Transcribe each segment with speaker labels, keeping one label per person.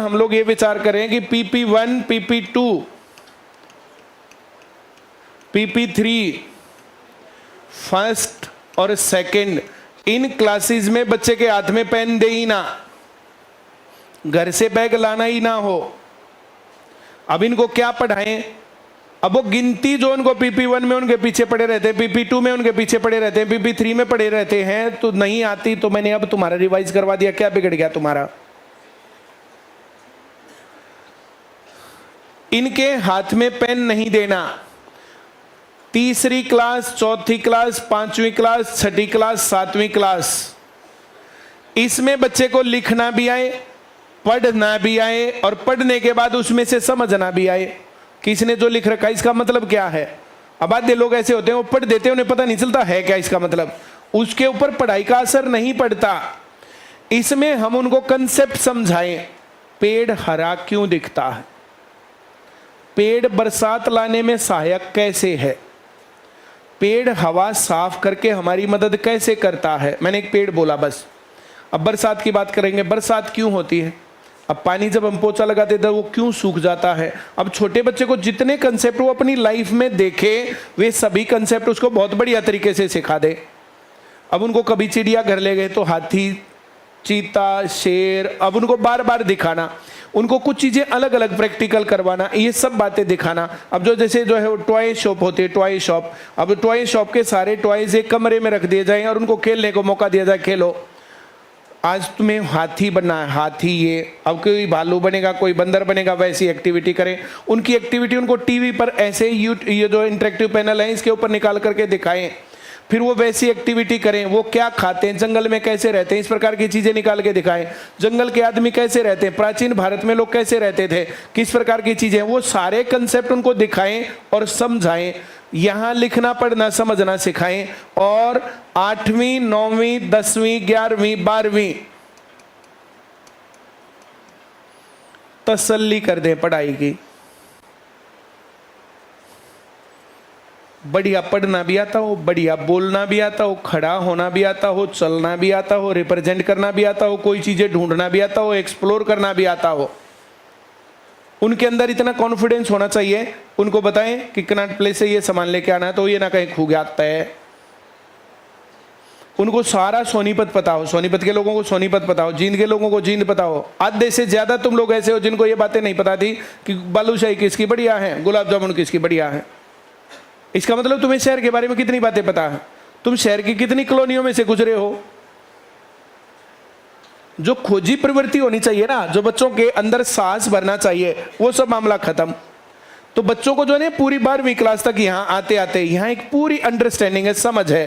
Speaker 1: हम लोग ये विचार करें कि PP1, PP2, PP3 फर्स्ट और सेकंड, इन क्लासेस में बच्चे के हाथ में पेन दे ही ना, घर से बैग लाना ही ना हो। अब इनको क्या पढ़ाएं? अब वो गिनती जो उनको PP1 में उनके पीछे पड़े रहते हैं, PP2 में उनके पीछे पड़े रहते हैं, PP3 में पड़े रहते हैं, तो नहीं आती तो मैंने अब तुम्हारा रिवाइज करवा दिया, क्या बिगड़ गया तुम्हारा? इनके हाथ में पेन नहीं देना। तीसरी क्लास, चौथी क्लास, पांचवी क्लास, छठी क्लास, सातवीं क्लास, इसमें बच्चे को लिखना भी आए, पढ़ना भी आए, और पढ़ने के बाद उसमें से समझना भी आए कि इसने जो लिख रखा है इसका मतलब क्या है। अब आधे लोग ऐसे होते हैं वो पढ़ देते हैं, उन्हें पता नहीं चलता है क्या इसका मतलब, उसके ऊपर पढ़ाई का असर नहीं पड़ता। इसमें हम उनको कंसेप्ट समझाएं। पेड़ हरा क्यों दिखता है? पेड़ बरसात लाने में सहायक कैसे है? पेड़ हवा साफ करके हमारी मदद कैसे करता है? मैंने एक पेड़ बोला बस। अब बरसात की बात करेंगे। बरसात क्यों होती है? अब पानी जब हम पोछा लगाते थे वो क्यों सूख जाता है? अब छोटे बच्चे को जितने कंसेप्ट वो अपनी लाइफ में देखे, वे सभी कंसेप्ट उसको बहुत बढ़िया तरीके से सिखा दे। अब उनको कभी चिड़िया घर ले गए तो हाथी, चीता, शेर, अब उनको बार बार दिखाना, उनको कुछ चीजें अलग अलग प्रैक्टिकल करवाना, ये सब बातें दिखाना। अब जो जैसे जो है वो टॉय शॉप होती है, टॉय शॉप, अब टॉय शॉप के सारे टॉयज एक कमरे में रख दिए जाएं और उनको खेलने को मौका दिया जाए, खेलो। आज तुम्हें हाथी बनना है, हाथी ये, अब कोई भालू बनेगा, कोई बंदर बनेगा, वैसी एक्टिविटी करें। उनकी एक्टिविटी उनको टीवी पर ऐसे ये जो इंटरेक्टिव पैनल है इसके ऊपर निकाल करके दिखाएं, फिर वो वैसी एक्टिविटी करें। वो क्या खाते हैं, जंगल में कैसे रहते हैं, इस प्रकार की चीजें निकाल के दिखाएं। जंगल के आदमी कैसे रहते हैं, प्राचीन भारत में लोग कैसे रहते थे, किस प्रकार की चीजें, वो सारे कंसेप्ट उनको दिखाएं और समझाएं। यहां लिखना पढ़ना समझना सिखाएं। और 8वीं, 9वीं, 10वीं, 11वीं, 12वीं तसल्ली कर दें पढ़ाई की। बढ़िया पढ़ना भी आता हो, बढ़िया बोलना भी आता हो, खड़ा होना भी आता हो, चलना भी आता हो, रिप्रेजेंट करना भी आता हो, कोई चीजें ढूंढना भी आता हो, एक्सप्लोर करना भी आता हो। उनके अंदर इतना कॉन्फिडेंस होना चाहिए। उनको बताएं कि कनॉट प्लेस से ये सामान लेके आना है तो ये ना कहीं खो गया है। उनको सारा सोनीपत पता हो, सोनीपत के लोगों को सोनीपत पता हो, जींद के लोगों को जींद पता हो। आधे से ज्यादा तुम लोग ऐसे हो जिनको ये बातें नहीं पता थी कि बालूशाही किसकी बढ़िया है, गुलाब जामुन किसकी बढ़िया है। इसका मतलब तुम्हें शहर के बारे में कितनी बातें पता है, तुम शहर की कितनी कॉलोनियों में से गुजरे हो। जो खोजी प्रवृत्ति होनी चाहिए ना, जो बच्चों के अंदर साहस भरना चाहिए, वो सब मामला खत्म। तो बच्चों को जो है पूरी 12वीं क्लास तक यहाँ आते आते यहाँ एक पूरी अंडरस्टैंडिंग है, समझ है।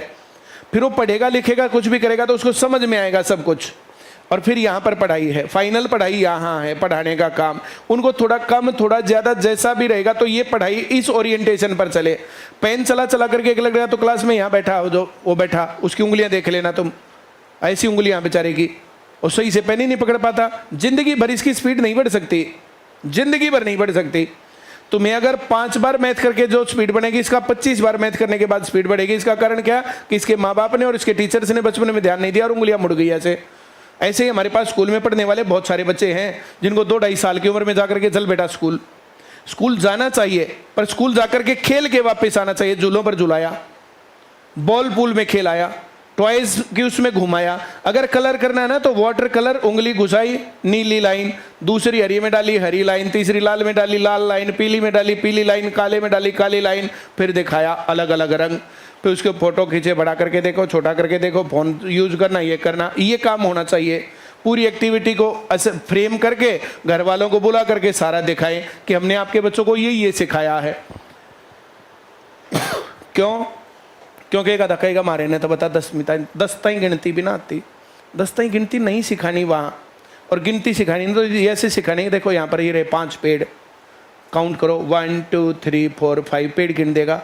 Speaker 1: फिर वो पढ़ेगा लिखेगा कुछ भी करेगा तो उसको समझ में आएगा सब कुछ। और फिर यहाँ पर पढ़ाई है, फाइनल पढ़ाई यहाँ है, पढ़ाने का काम। उनको थोड़ा कम थोड़ा ज्यादा जैसा भी रहेगा तो ये पढ़ाई इस ओरिएंटेशन पर चले। पेन चला चला करके एक लग रहा तो क्लास में यहाँ बैठा हो जो वो बैठा, उसकी उंगलियां देख लेना तुम, ऐसी उंगलियां बेचारे की, और सही से पेन ही नहीं पकड़ पाता। जिंदगी भर इसकी स्पीड नहीं बढ़ सकती, जिंदगी भर नहीं बढ़ सकती। तुम्हें अगर 5 बार मैथ करके जो स्पीड बढ़ेगी, इसका 25 बार मैथ करने के बाद स्पीड बढ़ेगी। इसका कारण क्या कि इसके माँ बाप ने और इसके टीचर्स ने बचपन में ध्यान नहीं दिया और उंगलियां मुड़ गई ऐसे। ऐसे ही हमारे पास स्कूल में पढ़ने वाले बहुत सारे बच्चे हैं जिनको 2-2.5 साल की उम्र में जाकर के चल बेटा स्कूल जाना चाहिए, पर स्कूल जाकर के खेल के वापस आना चाहिए। झूलों पर झुलाया, बॉल पूल में खेलाया, टॉयज की उसमें घुमाया। अगर कलर करना है ना तो वाटर कलर, उंगली घुसाई, नीली लाइन, दूसरी हरी में डाली हरी लाइन, तीसरी लाल में डाली लाल लाइन, पीली में डाली पीली लाइन, काले में डाली काली लाइन, फिर दिखाया अलग अलग रंग। फिर उसके फोटो खींचे, बड़ा करके देखो, छोटा करके देखो, फोन यूज करना, ये करना, ये काम होना चाहिए। पूरी एक्टिविटी को फ्रेम करके घर वालों को बुला करके सारा दिखाएं कि हमने आपके बच्चों को ये सिखाया है। क्यों? क्योंकि एक धक्का का मारे ने तो बता 10 ताई गिनती भी ना आती, 10 ताई गिनती नहीं सिखानी वहाँ, और गिनती सिखानी तो ऐसे सिखानी। देखो यहाँ पर ये रहे 5 पेड़, काउंट करो 1 2 3 4 5 पेड़ गिन देगा।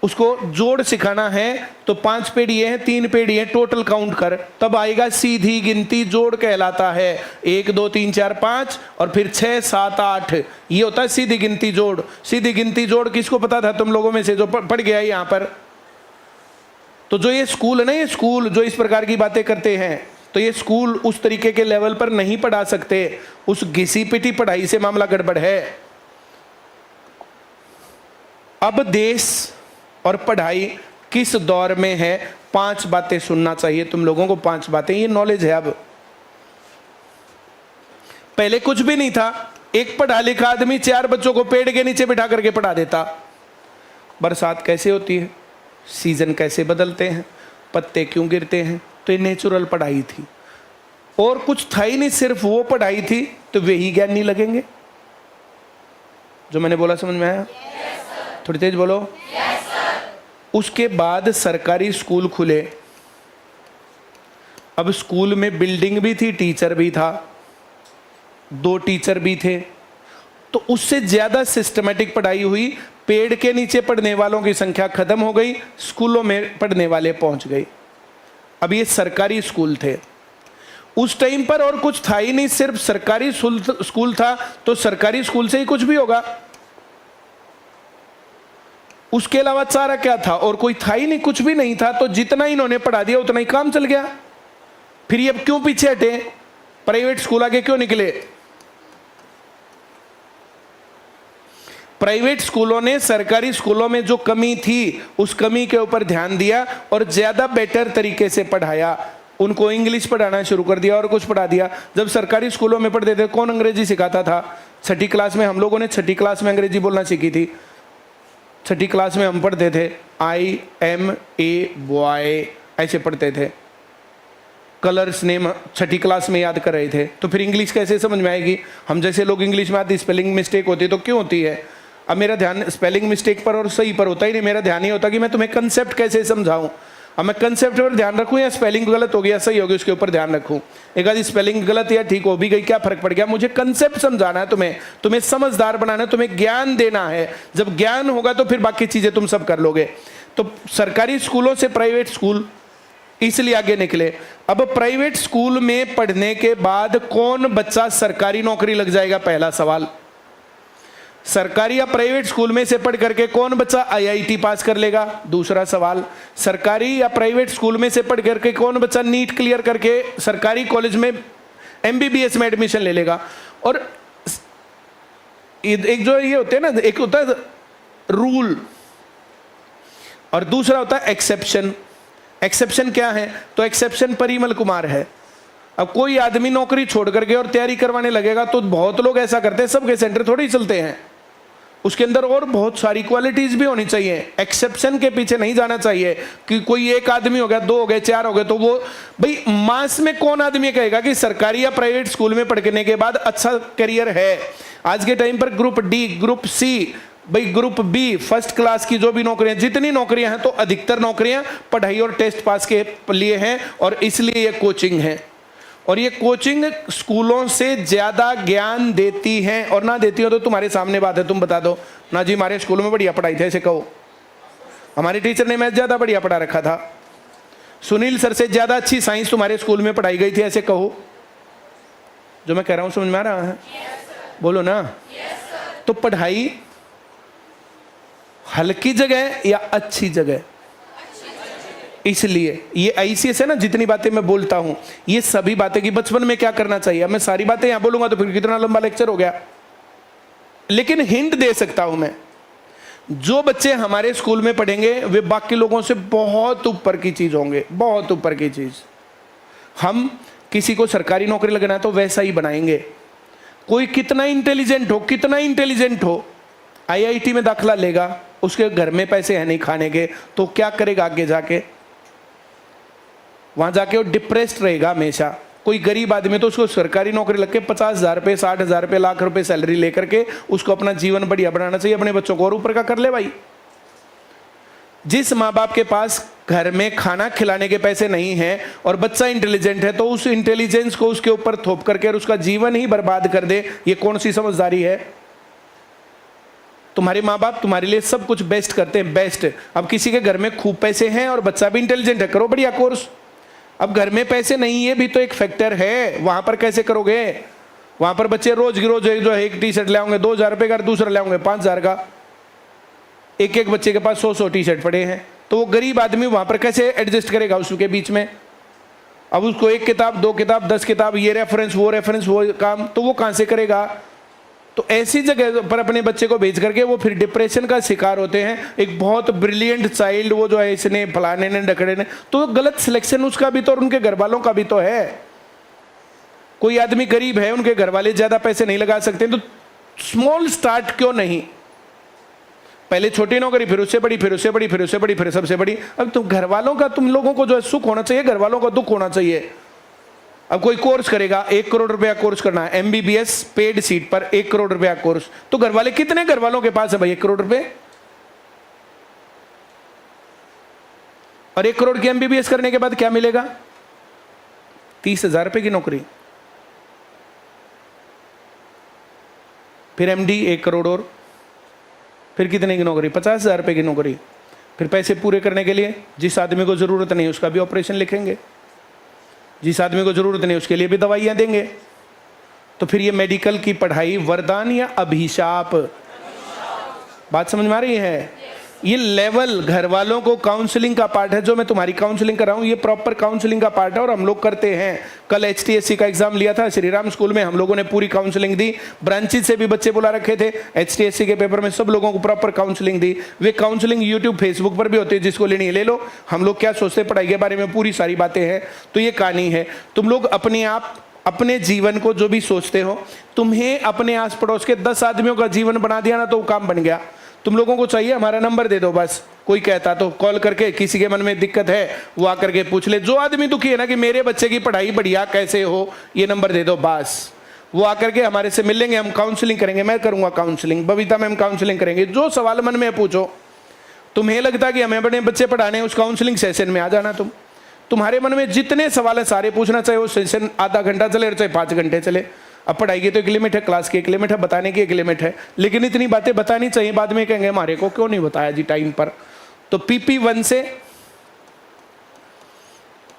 Speaker 1: उसको जोड़ सिखाना है तो 5 पेड़ ये हैं, 3 पेड़ ये, टोटल काउंट कर, तब आएगा सीधी गिनती। जोड़ कहलाता है 1 2 3 4 5 और फिर 6 7 8, ये होता है सीधी गिनती जोड़। सीधी गिनती जोड़ किसको पता था तुम लोगों में से जो पढ़ गया यहाँ पर? तो जो ये स्कूल है ना, ये स्कूल जो इस प्रकार की बातें करते हैं, तो ये स्कूल उस तरीके के लेवल पर नहीं पढ़ा सकते, उस घिसी पिटी पढ़ाई से मामला गड़बड़ है। अब देश और पढ़ाई किस दौर में है, 5 बातें सुनना चाहिए तुम लोगों को, 5 बातें, ये नॉलेज है। अब पहले कुछ भी नहीं था, एक पढ़ा लिखा आदमी 4 बच्चों को पेड़ के नीचे बिठा करके पढ़ा देता। बरसात कैसे होती है, सीजन कैसे बदलते हैं, पत्ते क्यों गिरते हैं, तो ये नेचुरल पढ़ाई थी। और कुछ था ही नहीं, सिर्फ वो पढ़ाई थी, तो वे ही ज्ञानी लगेंगे। जो मैंने बोला समझ में आया? थोड़ी तेज बोलो। उसके बाद सरकारी स्कूल खुले। अब स्कूल में बिल्डिंग भी थी, टीचर भी था, 2 टीचर भी थे, तो उससे ज्यादा सिस्टमेटिक पढ़ाई हुई। पेड़ के नीचे पढ़ने वालों की संख्या खत्म हो गई, स्कूलों में पढ़ने वाले पहुंच गए। अब ये सरकारी स्कूल थे। उस टाइम पर और कुछ था ही नहीं, सिर्फ सरकारी स्कूल था, तो सरकारी स्कूल से ही कुछ भी होगा। उसके अलावा सारा क्या था, और कोई था ही नहीं, कुछ भी नहीं था। तो जितना इन्होंने पढ़ा दिया उतना ही काम चल गया। फिर ये अब क्यों पीछे हटे, प्राइवेट स्कूल आगे क्यों निकले? प्राइवेट स्कूलों ने सरकारी स्कूलों में जो कमी थी उस कमी के ऊपर ध्यान दिया और ज्यादा बेटर तरीके से पढ़ाया। उनको इंग्लिश पढ़ाना शुरू कर दिया और कुछ पढ़ा दिया। जब सरकारी स्कूलों में पढ़ते थे, कौन अंग्रेजी सिखाता था? 6ठी क्लास में हम लोगों ने 6ठी क्लास में अंग्रेजी बोलना सीखी थी। 6ठी क्लास में हम पढ़ते थे IMA बॉय, ऐसे पढ़ते थे। कलर्स नेम 6ठी क्लास में याद कर रहे थे, तो फिर इंग्लिश कैसे समझ में आएगी? हम जैसे लोग इंग्लिश में आती स्पेलिंग मिस्टेक होती तो क्यों होती है? अब मेरा ध्यान स्पेलिंग मिस्टेक पर और सही पर होता ही नहीं, मेरा ध्यान ही होता कि मैं तुम्हें कंसेप्ट कैसे समझाऊं। अब मैं कंसेप्ट पर ध्यान रखूं या स्पेलिंग गलत हो गया सही हो गया उसके ऊपर ध्यान रखूं? एक आधी स्पेलिंग गलत या ठीक हो भी गई, क्या फर्क पड़ गया? मुझे कंसेप्ट समझाना है, तुम्हें समझदार बनाना है, तुम्हें ज्ञान देना है। जब ज्ञान होगा तो फिर बाकी चीजें तुम सब कर लोगे। तो सरकारी स्कूलों से प्राइवेट स्कूल इसलिए आगे निकले। अब प्राइवेट स्कूल में पढ़ने के बाद कौन बच्चा सरकारी नौकरी लग जाएगा? पहला सवाल। सरकारी या प्राइवेट स्कूल में से पढ़ करके कौन बच्चा IIT पास कर लेगा? दूसरा सवाल। सरकारी या प्राइवेट स्कूल में से पढ़ करके कौन बच्चा नीट क्लियर करके सरकारी कॉलेज में MBBS में एडमिशन ले लेगा? और एक जो ये होते हैं ना, एक होता है रूल और दूसरा होता है एक्सेप्शन। एक्सेप्शन क्या है? तो एक्सेप्शन परिमल कुमार है। अब कोई आदमी नौकरी छोड़ करके और तैयारी करवाने लगेगा तो बहुत लोग ऐसा करते हैं, सबके सेंटर थोड़ी चलते हैं। उसके अंदर और बहुत सारी क्वालिटीज भी होनी चाहिए। एक्सेप्शन के पीछे नहीं जाना चाहिए कि कोई एक आदमी हो गया, 2 हो गए, 4 हो गए, तो वो भाई मास में कौन आदमी कहेगा कि सरकारी या प्राइवेट स्कूल में पढ़ने के बाद अच्छा करियर है? आज के टाइम पर ग्रुप D, ग्रुप C, भाई ग्रुप B, फर्स्ट क्लास की जो भी नौकरियां, जितनी नौकरियां हैं, तो अधिकतर नौकरियां पढ़ाई और टेस्ट पास के लिए हैं। और इसलिए ये कोचिंग है, और ये कोचिंग स्कूलों से ज्यादा ज्ञान देती है। और ना देती हो तो तुम्हारे सामने बात है, तुम बता दो ना जी हमारे स्कूल में बढ़िया पढ़ाई थी, ऐसे कहो। हमारे टीचर ने मैथ ज्यादा बढ़िया पढ़ा रखा था, सुनील सर से ज्यादा अच्छी साइंस तुम्हारे स्कूल में पढ़ाई गई थी, ऐसे कहो। जो मैं कह रहा हूं समझ में आ रहा है? बोलो ना। तो पढ़ाई हल्की जगह या अच्छी जगह? इसलिए ये ICS है ना, जितनी बातें मैं बोलता हूं ये सभी बातें कि बचपन में क्या करना चाहिए। मैं सारी बातें यहां बोलूंगा तो फिर कितना लंबा लेक्चर हो गया, लेकिन हिंट दे सकता हूं मैं। जो बच्चे हमारे स्कूल में पढ़ेंगे वे बाकी लोगों से बहुत ऊपर की चीज होंगे, बहुत ऊपर की चीज। हम किसी को सरकारी नौकरी लगना है तो वैसा ही बनाएंगे। कोई कितना इंटेलिजेंट हो IIT में दाखिला लेगा, उसके घर में पैसे है नहीं खाने के, तो क्या करेगा आगे जाके? वहां जाके वो डिप्रेस्ड रहेगा हमेशा। कोई गरीब आदमी तो उसको सरकारी नौकरी लग के 50,000 रुपये, 60,000 रुपये, लाख रुपए सैलरी लेकर के उसको अपना जीवन बढ़िया बनाना चाहिए। अपने बच्चों को और ऊपर का कर ले भाई। जिस माँ बाप के पास घर में खाना खिलाने के पैसे नहीं हैं और बच्चा इंटेलिजेंट है, तो उस इंटेलिजेंस को उसके ऊपर थोप करके और उसका जीवन ही बर्बाद कर दे, ये कौन सी समझदारी है? तुम्हारे माँ बाप तुम्हारे लिए सब कुछ बेस्ट करते हैं, बेस्ट। अब किसी के घर में खूब पैसे हैं और बच्चा भी इंटेलिजेंट है, करो बढ़िया कोर्स। अब घर में पैसे नहीं है भी तो एक फैक्टर है, वहां पर कैसे करोगे? वहां पर बच्चे रोज जो है एक टी शर्ट ले आओगे 2,000 रुपए का, दूसरा ले आओगे 5,000 का। एक बच्चे के पास 100 टी शर्ट पड़े हैं, तो वो गरीब आदमी वहां पर कैसे एडजस्ट करेगा उसके बीच में? अब उसको 1 किताब 2 किताब 10 किताब, ये रेफरेंस वो काम, तो वो कहाँ से करेगा? तो ऐसी जगह पर अपने बच्चे को भेज करके वो फिर डिप्रेशन का शिकार होते हैं। एक बहुत ब्रिलियंट चाइल्ड वो जो है, इसने फलाने ने ढकड़े ने, तो गलत सिलेक्शन उसका भी तो और उनके घर वालों का भी तो है। कोई आदमी गरीब है, उनके घर वाले ज्यादा पैसे नहीं लगा सकते, तो स्मॉल स्टार्ट क्यों नहीं? पहले छोटी नौकरी, फिर उससे बड़ी, फिर उससे बड़ी, फिर उससे बड़ी, फिर सबसे बड़ी। अब तुम घर वालों का, तुम लोगों को जो है सुख होना चाहिए, घर वालों का दुख होना चाहिए। अब कोई कोर्स करेगा, 1 करोड़ रुपया कोर्स करना है, MBBS पेड सीट पर 1 करोड़ रुपया कोर्स, तो घर वाले, कितने घर वालों के पास है भाई 1 करोड़ रुपए? और 1 करोड़ की MBBS करने के बाद क्या मिलेगा? 30,000 रुपए की नौकरी। फिर MD 1 करोड़, और फिर कितने की नौकरी? 50,000 रुपए की नौकरी। फिर पैसे पूरे करने के लिए जिस आदमी को जरूरत नहीं उसका भी ऑपरेशन लिखेंगे, जिस आदमी को जरूरत नहीं उसके लिए भी दवाइयां देंगे। तो फिर ये मेडिकल की पढ़ाई वरदान या अभिशाप? बात समझ में आ रही है? ये लेवल घर वालों को काउंसलिंग का पार्ट है। जो मैं तुम्हारी काउंसलिंग कर रहा हूं, ये प्रॉपर काउंसलिंग का पार्ट है और हम लोग करते हैं। कल HTSC का एग्जाम लिया था श्री राम स्कूल में, हम लोगों ने पूरी काउंसलिंग दी। ब्रांचेज से भी बच्चे बुला रखे थे, HTSC के पेपर में सब लोगों को प्रॉपर काउंसलिंग दी। वे काउंसलिंग यूट्यूब फेसबुक पर भी होती है, जिसको लेनी है ले लो। हम लोग क्या सोचते पढ़ाई के बारे में, पूरी सारी बातें हैं। तो ये कहानी है। तुम लोग अपने आप अपने जीवन को जो भी सोचते हो, तुम्हें अपने आस पड़ोस के 10 आदमियों का जीवन बना दिया ना, तो वो काम बन गया। तुम लोगों को चाहिए हमारा नंबर दे दो बस। कोई कहता तो कॉल करके, किसी के मन में दिक्कत है वो आकर के पूछ ले। जो आदमी दुखी है ना कि मेरे बच्चे की पढ़ाई बढ़िया कैसे हो, ये नंबर दे दो बस। वो आकर के हमारे से मिल लेंगे, हम काउंसलिंग करेंगे। मैं करूंगा काउंसलिंग, बबीता मैम काउंसलिंग करेंगे। जो सवाल मन में पूछो, तुम्हें लगता है कि हमें अपने बच्चे पढ़ाने हैं, उस काउंसलिंग सेशन में आ जाना। तुम्हारे मन में जितने सवाल है सारे पूछना, चाहे वो सेशन आधा घंटा चले चाहे 5 घंटे चले। अब पढ़ाई की तो एक लिमिट है, क्लास की एक लिमिट है, बताने की एक लिमिट है, लेकिन इतनी बातें बतानी चाहिए। बाद में कहेंगे हमारे को क्यों नहीं बताया जी टाइम पर। तो PP1 से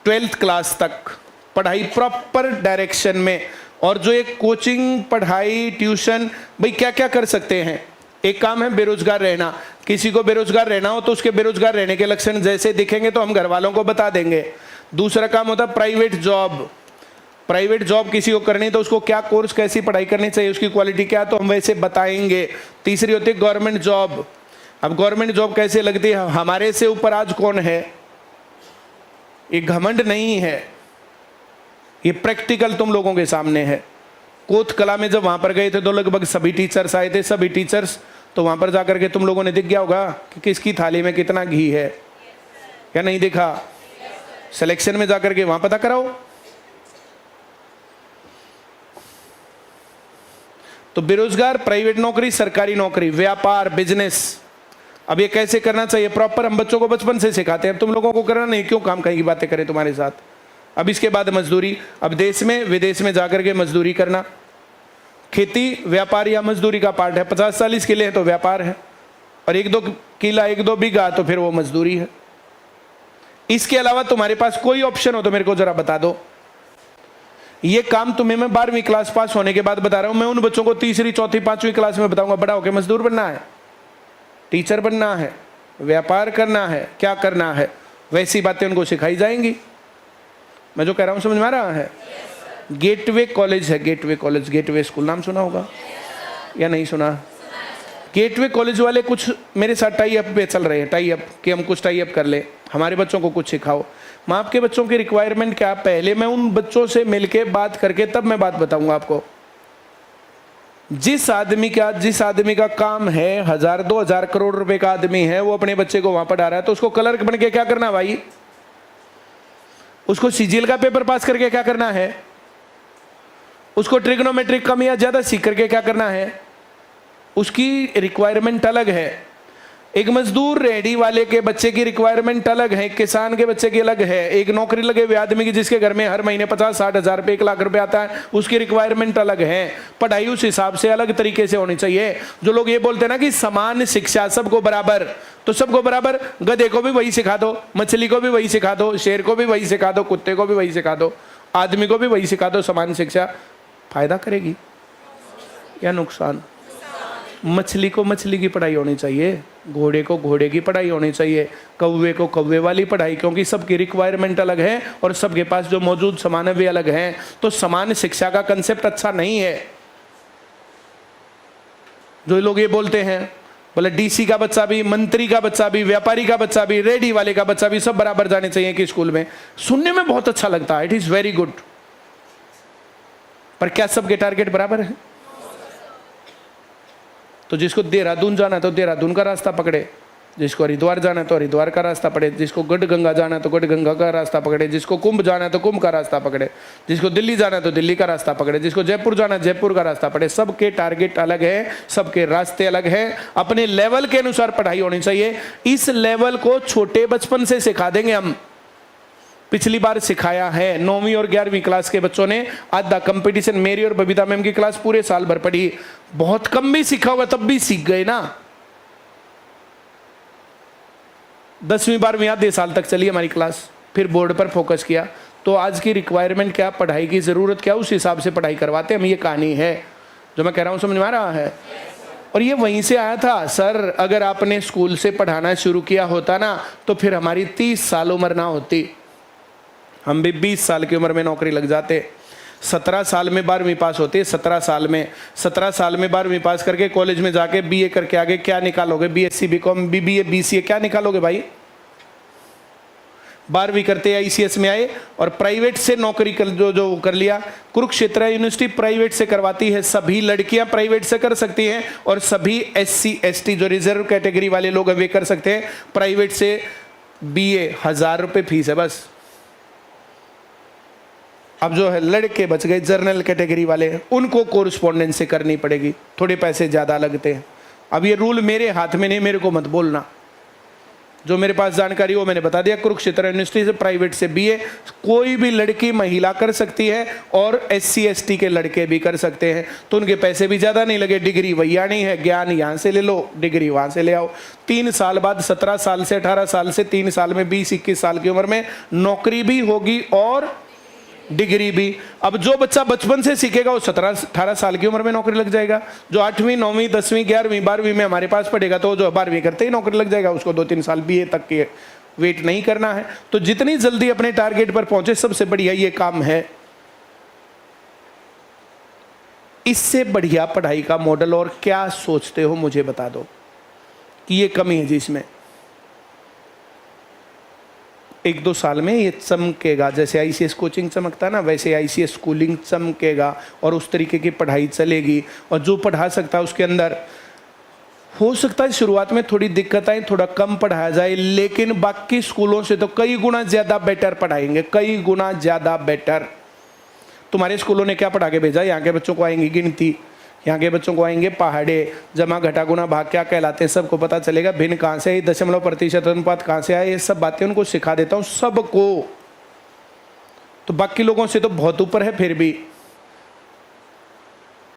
Speaker 1: 12th क्लास तक पढ़ाई प्रॉपर डायरेक्शन में। और जो एक कोचिंग, पढ़ाई, ट्यूशन, भाई क्या क्या कर सकते हैं। एक काम है बेरोजगार रहना। किसी को बेरोजगार रहना हो तो उसके बेरोजगार रहने के लक्षण जैसे दिखेंगे तो हम घर वालों को बता देंगे। दूसरा काम होता है प्राइवेट जॉब। प्राइवेट जॉब किसी को करनी तो उसको क्या कोर्स, कैसी पढ़ाई करनी चाहिए, उसकी क्वालिटी क्या, तो हम वैसे बताएंगे। तीसरी होती है गवर्नमेंट जॉब। अब गवर्नमेंट जॉब कैसे लगती है, हमारे से ऊपर आज कौन है, ये घमंड नहीं है, ये प्रैक्टिकल तुम लोगों के सामने है। कोत कला में जब वहां पर गए थे तो लगभग सभी टीचर्स आए थे, सभी टीचर्स। तो वहां पर जाकर के तुम लोगों ने दिख गया होगा कि किसकी थाली में कितना घी है, या नहीं देखा? सिलेक्शन में जाकर के वहां पता कराओ। तो बेरोजगार, प्राइवेट नौकरी, सरकारी नौकरी, व्यापार, बिजनेस। अब ये कैसे करना चाहिए प्रॉपर, हम बच्चों को बचपन से सिखाते हैं। अब तुम लोगों को करना नहीं, क्यों काम कहीं की बातें करें तुम्हारे साथ। अब इसके बाद मजदूरी। अब देश में विदेश में जाकर के मजदूरी करना। खेती, व्यापार या मजदूरी का पार्ट है। 50-40 किले हैं तो व्यापार है, और 1-2 किला 1-2 बीघा तो फिर वो मजदूरी है। इसके अलावा तुम्हारे पास कोई ऑप्शन हो तो मेरे को जरा बता दो। ये काम तुम्हें मैं 12वीं क्लास पास होने के बाद बता रहा हूं। मैं उन बच्चों को 3री, 4थी, 5वीं क्लास में बताऊंगा, बड़ा होकर मजदूर बनना है, टीचर बनना है, व्यापार करना है, क्या करना है, वैसी बातें उनको सिखाई जाएंगी। मैं जो कह रहा हूं समझ में आ रहा है? गेटवे कॉलेज है, गेटवे कॉलेज, गेटवे स्कूल, नाम सुना होगा या नहीं सुना? गेटवे कॉलेज वाले कुछ मेरे साथ टाई अप पे चल रहे हैं, टाई अप कि हम कुछ टाई अप कर ले, हमारे बच्चों को कुछ सिखाओ। मैं आपके बच्चों की रिक्वायरमेंट क्या, पहले मैं उन बच्चों से मिलके बात करके तब मैं बात बताऊंगा आपको। जिस आदमी का काम है 1000-2000 करोड़ रुपए का आदमी है, वो अपने बच्चे को वहां पढ़ा रहा है, तो उसको क्लर्क बन के क्या करना भाई? उसको CGL का पेपर पास करके क्या करना है? उसको ट्रिग्नोमेट्रिक कम या ज्यादा सीख करके क्या करना है? उसकी रिक्वायरमेंट अलग है। एक मजदूर रेहड़ी वाले के बच्चे की रिक्वायरमेंट अलग है, किसान के बच्चे की अलग है। एक नौकरी लगे हुए आदमी की जिसके घर में हर महीने 50-60 हज़ार रुपए, 1 लाख रुपए आता है, उसकी रिक्वायरमेंट अलग है। पढ़ाई उस हिसाब से अलग तरीके से होनी चाहिए। जो लोग ये बोलते हैं ना कि समान शिक्षा सबको बराबर, तो सबको बराबर, गधे को भी वही सिखा दो, मछली को भी वही सिखा दो, शेर को भी वही सिखा दो, कुत्ते को भी वही सिखा दो, आदमी को भी वही सिखा दो। समान शिक्षा फायदा करेगी या नुकसान? मछली को मछली की पढ़ाई होनी चाहिए, घोड़े को घोड़े की पढ़ाई होनी चाहिए, कौवे को कौवे वाली पढ़ाई, क्योंकि सबकी रिक्वायरमेंट अलग है और सबके पास जो मौजूद सामान है वे अलग हैं। तो समान शिक्षा का कंसेप्ट अच्छा नहीं है। जो लोग ये बोलते हैं बोले डीसी का बच्चा भी, मंत्री का बच्चा भी, व्यापारी का बच्चा भी, रेडी वाले का बच्चा भी सब बराबर जाने चाहिए कि स्कूल में, सुनने में बहुत अच्छा लगता है, इट इज वेरी गुड, पर क्या सबके टारगेट बराबर है? तो जिसको देहरादून जाना है तो देहरादून का रास्ता पकड़े, जिसको हरिद्वार जाना है तो हरिद्वार का रास्ता पकड़े, जिसको गढ़गंगा जाना है तो गढ़गंगा का रास्ता पकड़े, जिसको कुंभ जाना है तो कुंभ का रास्ता पकड़े, जिसको दिल्ली जाना है तो दिल्ली का रास्ता पकड़े, जिसको जयपुर जाना है जयपुर का रास्ता पकड़े। सबके टारगेट अलग है, सबके रास्ते अलग है, अपने लेवल के अनुसार पढ़ाई होनी चाहिए। इस लेवल को छोटे बचपन से सिखा देंगे हम। पिछली बार सिखाया है 9वीं और 11वीं क्लास के बच्चों ने आधा कंपटीशन मेरी और बबीता मैम की क्लास पूरे साल भर पढ़ी। बहुत कम भी सीखा हुआ तब भी सीख गए ना। 10वीं 12वीं आधे साल तक चली हमारी क्लास, फिर बोर्ड पर फोकस किया। तो आज की रिक्वायरमेंट क्या, पढ़ाई की ज़रूरत क्या, उस हिसाब से पढ़ाई करवाते हम। ये कहानी है जो मैं कह रहा हूँ, समझ में आ रहा है? और ये वहीं से आया था। सर अगर आपने स्कूल से पढ़ाना शुरू किया होता ना तो फिर हमारी 30 साल उम्र ना होती, हम भी 20 साल की उम्र में नौकरी लग जाते। 17 साल में 12वीं पास होती है, 17 साल में 12वीं पास करके कॉलेज में जाके बीए करके आगे क्या निकालोगे? बीएससी, बीकॉम, बीबीए, बीसीए क्या निकालोगे भाई? 12वीं करते आईसीएस में आए और प्राइवेट से नौकरी कर जो कर लिया। कुरुक्षेत्र यूनिवर्सिटी प्राइवेट से करवाती है, सभी लड़कियां प्राइवेट से कर सकती हैं और सभी एससी एसटी जो रिजर्व कैटेगरी वाले लोग हैं वे कर सकते हैं प्राइवेट से। बीए 1000 रुपये फीस है बस। अब जो है लड़के बच गए जनरल कैटेगरी वाले, उनको कोरस्पॉन्डेंस से करनी पड़ेगी, थोड़े पैसे ज़्यादा लगते हैं। अब ये रूल मेरे हाथ में नहीं, मेरे को मत बोलना। जो मेरे पास जानकारी वो मैंने बता दिया। कुरुक्षेत्र यूनिवर्सिटी से प्राइवेट से बीए कोई भी लड़की महिला कर सकती है और एससी एसटी के लड़के भी कर सकते हैं। तो उनके पैसे भी ज़्यादा नहीं लगे। डिग्री वैया नहीं है, ज्ञान यहाँ से ले लो, डिग्री वहाँ से ले आओ। 3 साल बाद 17 साल से 18 साल से 3 साल में 20-21 साल की उम्र में नौकरी भी होगी और डिग्री भी। अब जो बच्चा बचपन से सीखेगा वो 17-18 साल की उम्र में नौकरी लग जाएगा। जो 8वीं 9वीं 10वीं 11वीं 12वीं में हमारे पास पढ़ेगा तो जो 12वीं करते ही नौकरी लग जाएगा, उसको 2-3 साल बीए तक के वेट नहीं करना है। तो जितनी जल्दी अपने टारगेट पर पहुंचे सबसे बढ़िया ये काम है। इससे बढ़िया पढ़ाई का मॉडल और क्या सोचते हो मुझे बता दो कि ये कमी है जिसमें 1-2 साल में ये चमकेगा। जैसे आईसीएस कोचिंग चमकता है ना, वैसे आईसीएस स्कूलिंग चमकेगा और उस तरीके की पढ़ाई चलेगी। और जो पढ़ा सकता है उसके अंदर हो सकता है शुरुआत में थोड़ी दिक्कत आए, थोड़ा कम पढ़ाया जाए, लेकिन बाकी स्कूलों से तो कई गुना ज़्यादा बेटर पढ़ाएंगे, कई गुना ज़्यादा बेटर। तुम्हारे स्कूलों ने क्या पढ़ा के भेजा? यहाँ के बच्चों को आएंगी गिनती, यहाँ के बच्चों को आएंगे पहाड़े, जमा घटा गुना भाग क्या कहलाते हैं सबको पता चलेगा। भिन्न कहाँ से आई, दशमलव प्रतिशत अनुपात कहाँ से आए, ये सब बातें उनको सिखा देता हूँ सबको। तो बाकी लोगों से तो बहुत ऊपर है फिर भी।